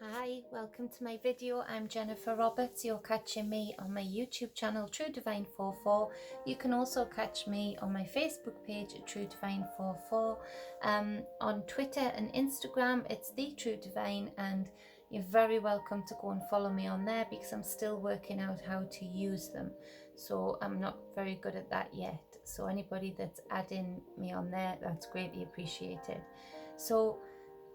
Hi, welcome to my video. I'm Jennifer Roberts. You're catching me on my YouTube channel True Divine 44. You can also catch me on my Facebook page True Divine 44. On Twitter and Instagram it's The True Divine, and you're very welcome to go and follow me on there because I'm still working out how to use them. So I'm not very good at that yet. So anybody that's adding me on there, that's greatly appreciated. So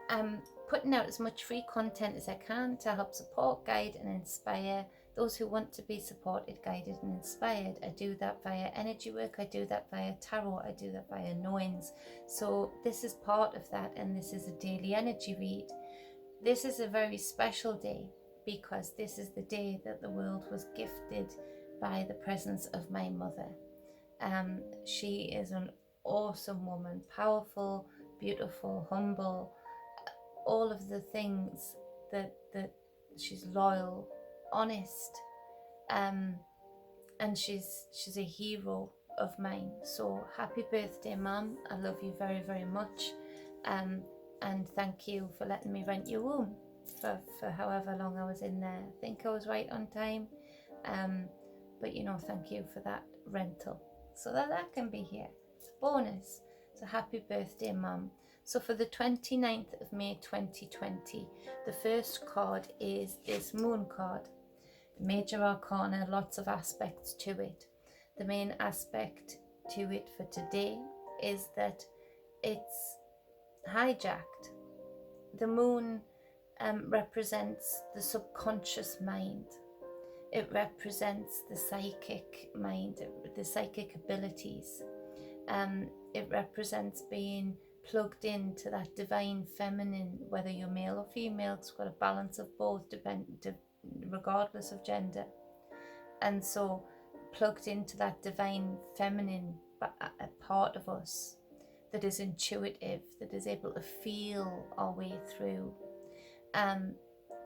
I'm putting out as much free content as I can to help support, guide and inspire those who want to be supported, guided and inspired. I do that via energy work, I do that via tarot, I do that via knowings. So this is part of that, and this is a daily energy read. This is a very special day because this is the day that the world was gifted by the presence of my mother. She is an awesome woman, powerful, beautiful, humble, all of the things that she's loyal, honest, and she's a hero of mine. So happy birthday, Mum. I love you very, very much, and thank you for letting me rent your womb for however long I was in there. I think I was right on time, but you know, thank you for that rental so that can be here. It's a bonus. So happy birthday, Mum. So for the 29th of May 2020, the first card is this Moon card. Major Arcana, lots of aspects to it. The main aspect to it for today is that it's hijacked. The Moon represents the subconscious mind. It represents the psychic mind, the psychic abilities. It represents being plugged into that divine feminine, whether you're male or female. It's got a balance of both, regardless of gender. And so plugged into that divine feminine, a part of us that is intuitive, that is able to feel our way through. And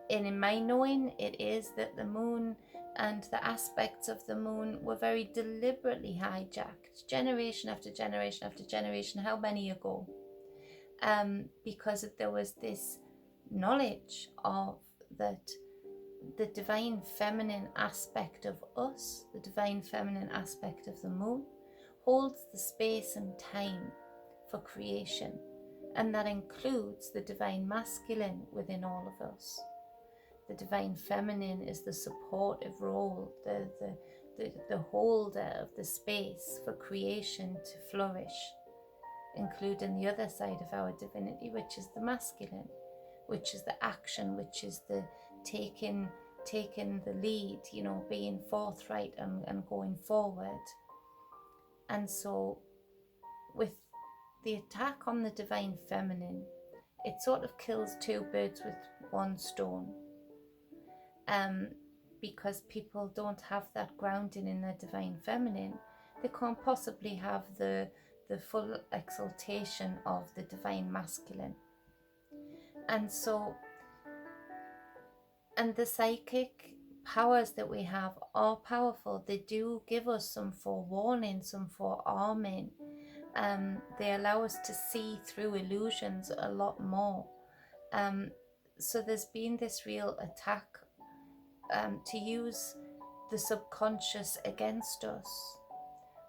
in my knowing, it is that the Moon and the aspects of the Moon were very deliberately hijacked, generation after generation after generation, how many ago? Because there was this knowledge of that the divine feminine aspect of us, the divine feminine aspect of the Moon, holds the space and time for creation, and that includes the divine masculine within all of us. The divine feminine is the supportive role, the holder of the space for creation to flourish, including the other side of our divinity, which is the masculine, which is the action, which is the taking the lead, you know, being forthright and going forward. And so with the attack on the divine feminine, it sort of kills two birds with one stone. Because people don't have that grounding in their divine feminine, they can't possibly have the full exaltation of the divine masculine. And so, and the psychic powers that we have are powerful. They do give us some forewarning, some forearming. They allow us to see through illusions a lot more. So there's been this real attack to use the subconscious against us.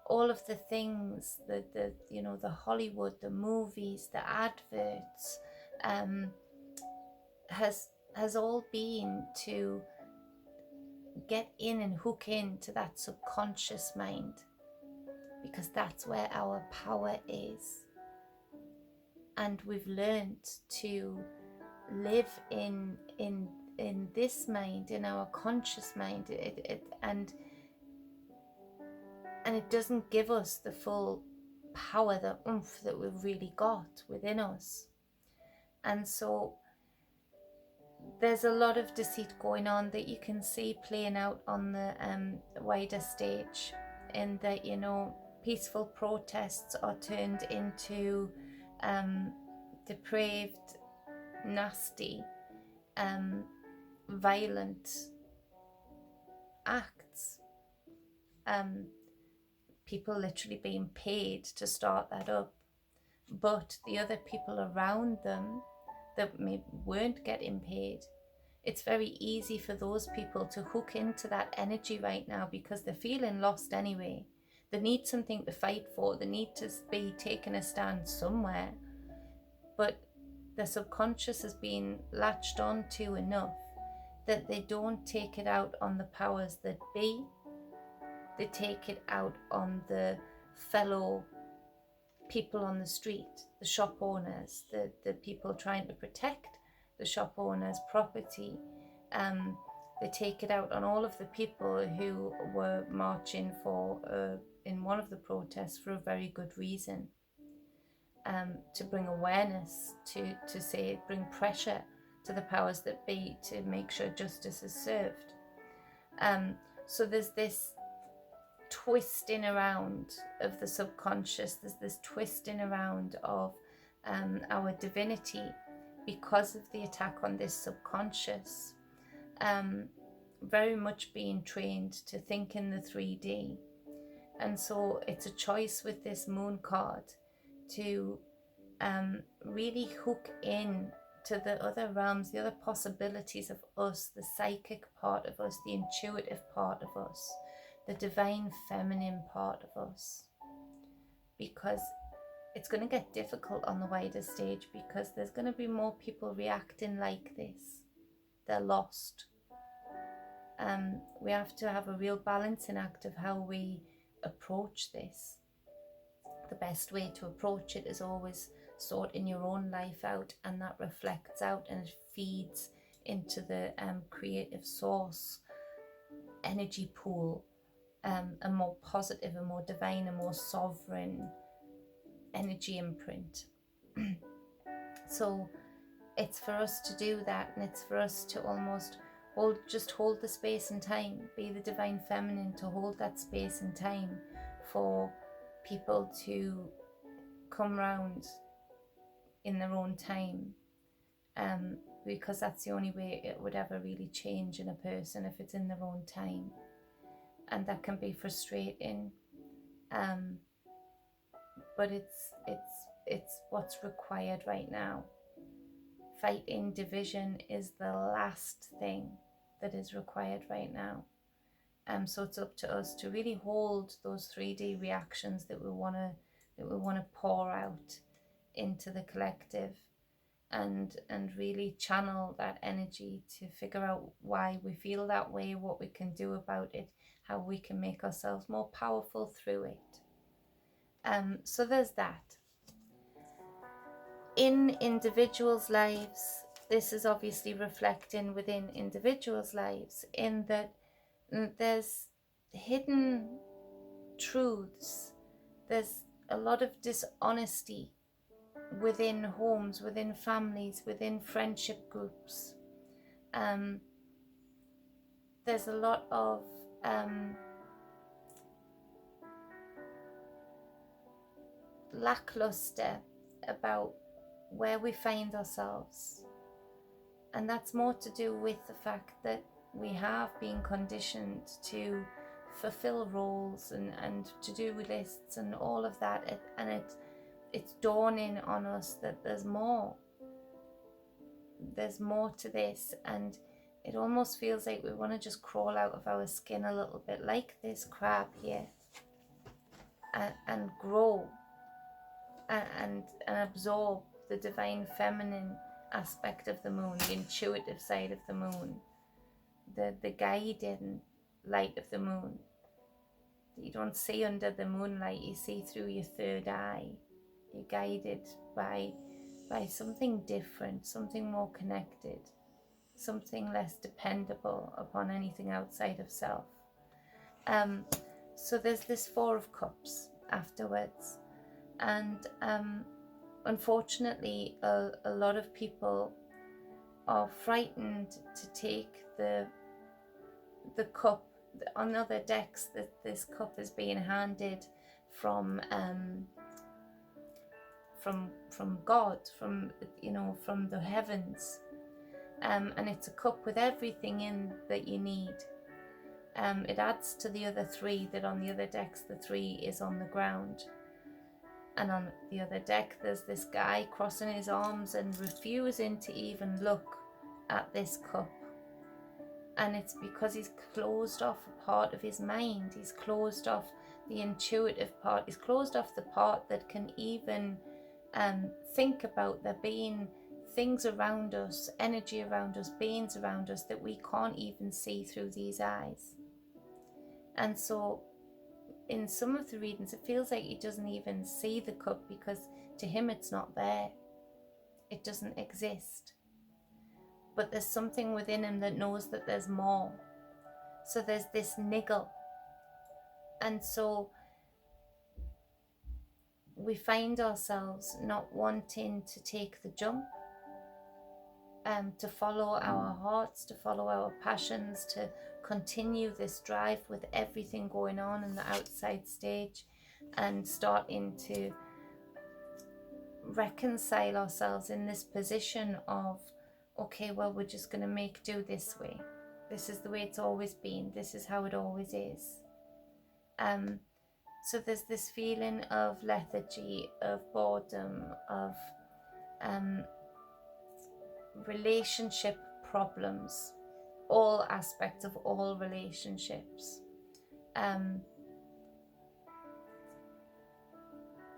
All of the things, the Hollywood, the movies, the adverts, has all been to get in and hook into that subconscious mind, because that's where our power is. And we've learned to live in this mind, in our conscious mind, and it doesn't give us the full power, the oomph that we've really got within us. And so there's a lot of deceit going on that you can see playing out on the wider stage, in that, you know, peaceful protests are turned into depraved, nasty, violent acts. People literally being paid to start that up, but the other people around them that weren't getting paid it's very easy for those people to hook into that energy right now because they're feeling lost anyway. They need something to fight for. They need to be taking a stand somewhere. But their subconscious has been latched onto enough that they don't take it out on the powers that be. They take it out on the fellow people on the street, the shop owners, the people trying to protect the shop owners' property. They take it out on all of the people who were marching for, in one of the protests, for a very good reason. To bring awareness, to say, bring pressure to the powers that be to make sure justice is served. So there's this twisting around of the subconscious, there's this twisting around of our divinity because of the attack on this subconscious, very much being trained to think in the 3D. And so it's a choice with this moon card to really hook in to the other realms, the other possibilities of us, the psychic part of us, the intuitive part of us, the divine feminine part of us. Because it's going to get difficult on the wider stage, because there's going to be more people reacting like this. They're lost. We have to have a real balancing act of how we approach this. The best way to approach it is always sorting your own life out, and that reflects out and it feeds into the creative source energy pool, a more positive, a more divine, a more sovereign energy imprint. So it's for us to do that, and it's for us to almost hold the space and time, be the divine feminine, to hold that space and time for people to come round in their own time, because that's the only way it would ever really change in a person, if it's in their own time. And that can be frustrating, but it's what's required right now. Fighting division is the last thing that is required right now. So it's up to us to really hold those 3D reactions that we want to pour out into the collective, and really channel that energy to figure out why we feel that way, what we can do about it, how we can make ourselves more powerful through it. So there's that. In individuals' lives, this is obviously reflecting within individuals' lives, in that there's hidden truths, there's a lot of dishonesty within homes, within families, within friendship groups. There's a lot of lackluster about where we find ourselves, and that's more to do with the fact that we have been conditioned to fulfill roles and to do lists and all of that, and it's dawning on us that there's more to this, and it almost feels like we want to just crawl out of our skin a little bit, like this crab here, and grow and absorb the divine feminine aspect of the moon, the intuitive side of the moon, the guiding light of the moon. You don't see under the moonlight, you see through your third eye. You're guided by something different, something more connected, something less dependable upon anything outside of self. So there's this Four of Cups afterwards, and unfortunately a lot of people are frightened to take the cup. On other decks, that this cup is being handed from God, from the heavens, and it's a cup with everything in that you need. It adds to the other three, that on the other decks the three is on the ground, and on the other deck there's this guy crossing his arms and refusing to even look at this cup. And it's because he's closed off a part of his mind. He's closed off the intuitive part. He's closed off the part that can even think about there being things around us, energy around us, beings around us that we can't even see through these eyes. And so in some of the readings, it feels like he doesn't even see the cup because to him it's not there. It doesn't exist. But there's something within him that knows that there's more. So there's this niggle. And so we find ourselves not wanting to take the jump, to follow our hearts, to follow our passions, to continue this drive with everything going on in the outside stage, and starting to reconcile ourselves in this position of, okay, well, we're just going to make do this way. This is the way it's always been. This is how it always is. So there's this feeling of lethargy, of boredom, of relationship problems, all aspects of all relationships. And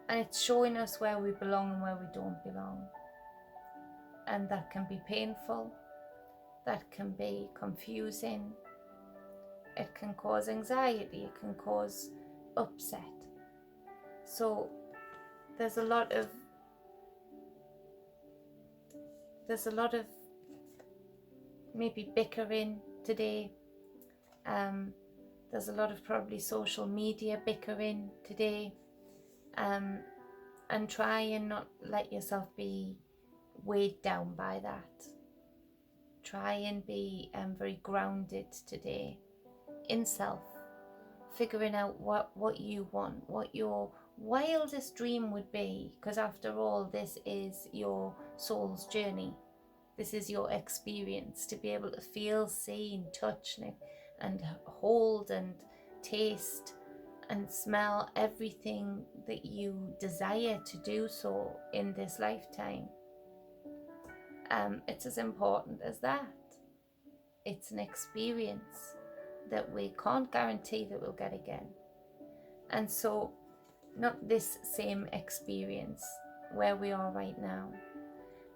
it's showing us where we belong and where we don't belong. And that can be painful, that can be confusing, it can cause anxiety, it can cause upset. So there's a lot of maybe bickering today. There's a lot of probably social media bickering today. And try and not let yourself be weighed down by that. Try and be very grounded today in self, figuring out what you want, what your wildest dream would be, because after all, this is your soul's journey. This is your experience, to be able to feel, see, and touch, and hold and taste and smell everything that you desire to do so in this lifetime. It's as important as that. It's an experience that we can't guarantee that we'll get again. And so, not this same experience where we are right now.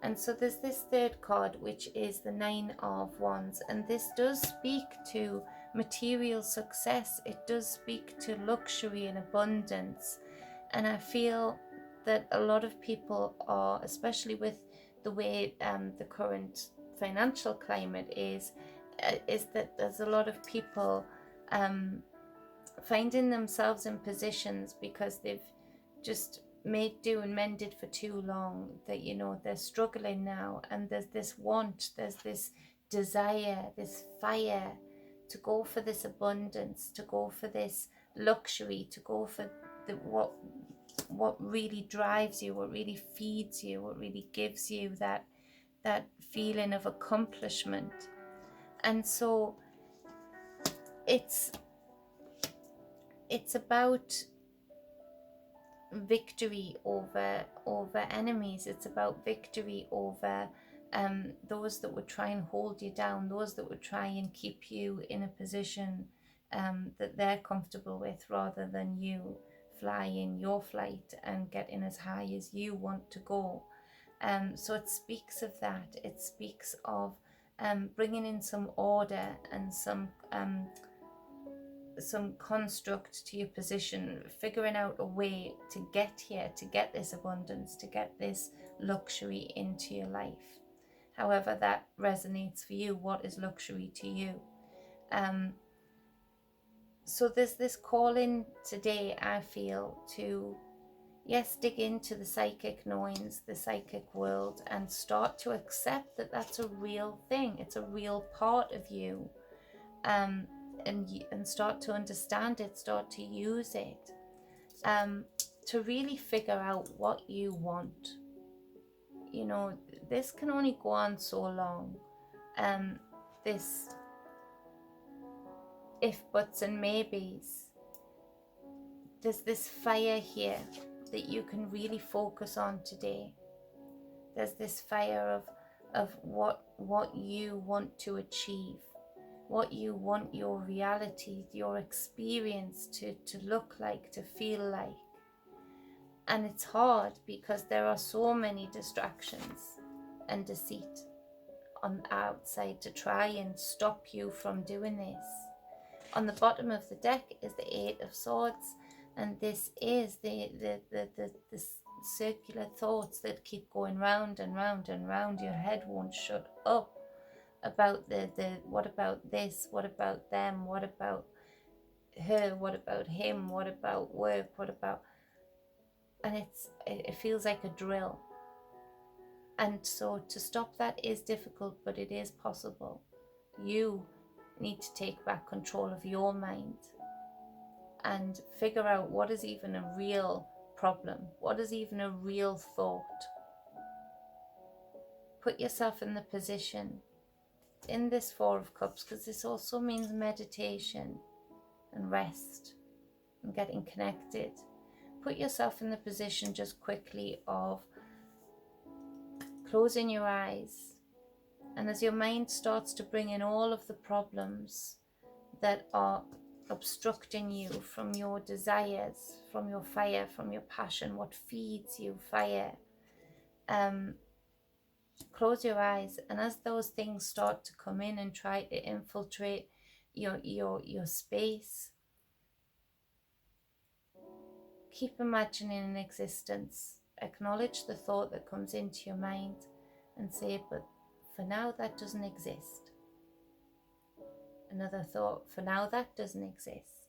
And so there's this third card, which is the 9 of Wands, and this does speak to material success. It does speak to luxury and abundance. And I feel that a lot of people are, especially with the way the current financial climate is that there's a lot of people finding themselves in positions because they've just made do and mended for too long, that, you know, they're struggling now, and there's this want, there's this desire, this fire to go for this abundance, to go for this luxury, to go for what really drives you, what really feeds you, what really gives you that feeling of accomplishment. And so it's about victory over enemies. It's about victory over those that would try and hold you down, those that would try and keep you in a position that they're comfortable with, rather than you flying your flight and getting as high as you want to go. So it speaks of that. It speaks of bringing in some order and some construct to your position, figuring out a way to get here, to get this abundance, to get this luxury into your life. However that resonates for you, what is luxury to you? So there's this calling today, I feel, to, yes, dig into the psychic knowings, the psychic world, and start to accept that that's a real thing. It's a real part of you. And start to understand it, start to use it, to really figure out what you want. You know, this can only go on so long. This if, buts and maybes. There's this fire here that you can really focus on today. There's this fire of what you want to achieve. what you want your reality, your experience to look like, to feel like. And it's hard because there are so many distractions and deceit on the outside to try and stop you from doing this. On the bottom of the deck is the Eight of Swords, and this is the circular thoughts that keep going round and round and round. Your head won't shut up about the what about this, what about them, what about her, what about him, what about work, what about, and it feels like a drill. And so to stop that is difficult, but it is possible. You need to take back control of your mind and figure out what is even a real problem, what is even a real thought. Put yourself in the position in this Four of Cups, because this also means meditation and rest and getting connected. Put yourself in the position just quickly of closing your eyes, and as your mind starts to bring in all of the problems that are obstructing you from your desires, from your fire, from your passion, what feeds you fire, close your eyes, and as those things start to come in and try to infiltrate your space, keep imagining an existence. Acknowledge the thought that comes into your mind and say, but for now that doesn't exist. Another thought, for now that doesn't exist.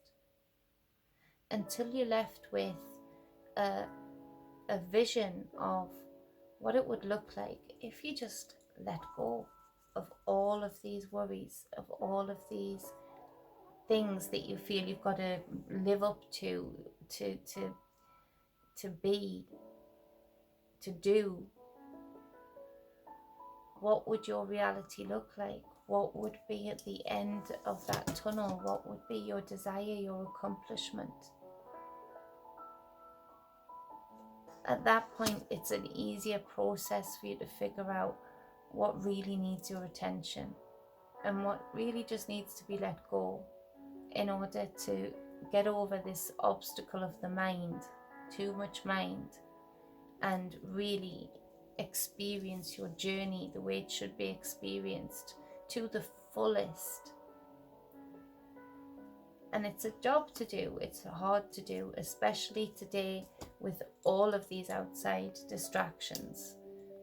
Until you're left with a vision of what it would look like if you just let go of all of these worries, of all of these things that you feel you've got to live up to be, to do. What would your reality look like? What would be at the end of that tunnel? What would be your desire, your accomplishment? At that point, it's an easier process for you to figure out what really needs your attention and what really just needs to be let go in order to get over this obstacle of the mind, too much mind, and really experience your journey the way it should be experienced to the fullest. And it's a job to do, it's hard to do, especially today with all of these outside distractions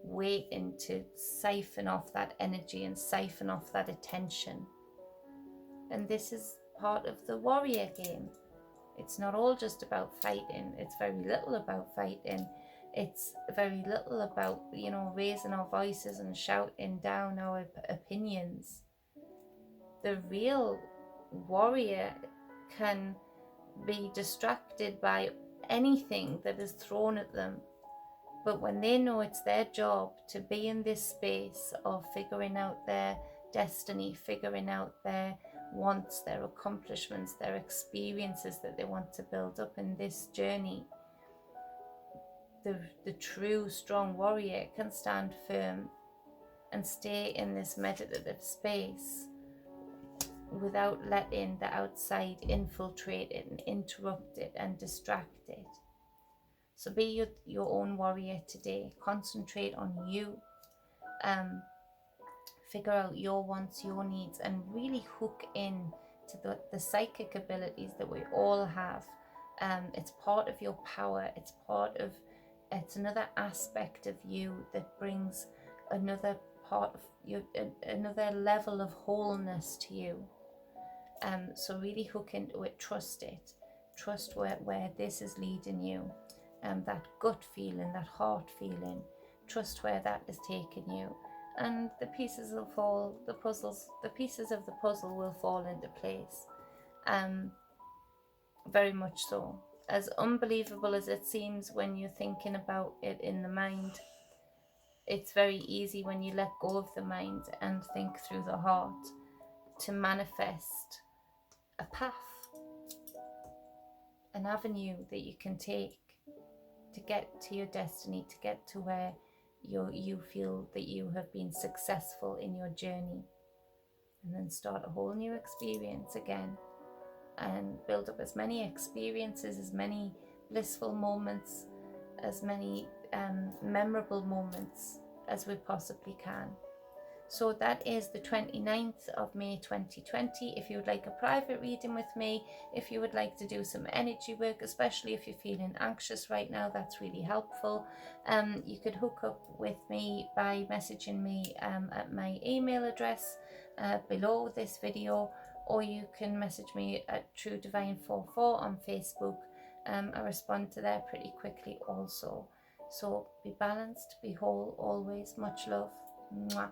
waiting to siphon off that energy and siphon off that attention. And this is part of the warrior game. It's not all just about fighting, it's very little about fighting. It's very little about, raising our voices and shouting down our opinions. The real warrior can be distracted by anything that is thrown at them. But when they know it's their job to be in this space of figuring out their destiny, figuring out their wants, their accomplishments, their experiences that they want to build up in this journey, the true strong warrior can stand firm and stay in this meditative space without letting the outside infiltrate it and interrupt it and distract it. So be your own warrior today. Concentrate on you. Figure out your wants, your needs, and really hook in to the psychic abilities that we all have. It's part of your power. It's another aspect of you that brings another part of you, another level of wholeness to you. So really hook into it, trust it. Trust where this is leading you. That gut feeling, that heart feeling. Trust where that is taking you. And the pieces will fall, the pieces of the puzzle will fall into place. Very much so. As unbelievable as it seems when you're thinking about it in the mind, it's very easy when you let go of the mind and think through the heart to manifest a path, an avenue that you can take to get to your destiny, to get to where you feel that you have been successful in your journey. and then start a whole new experience again, and build up as many experiences, as many blissful moments, as many memorable moments as we possibly can. So that is the 29th of May 2020. If you would like a private reading with me, if you would like to do some energy work, especially if you're feeling anxious right now, that's really helpful. You could hook up with me by messaging me at my email address below this video, or you can message me at True Divine 44 on Facebook. I respond to there pretty quickly also. So be balanced, be whole always. Much love. Mwah.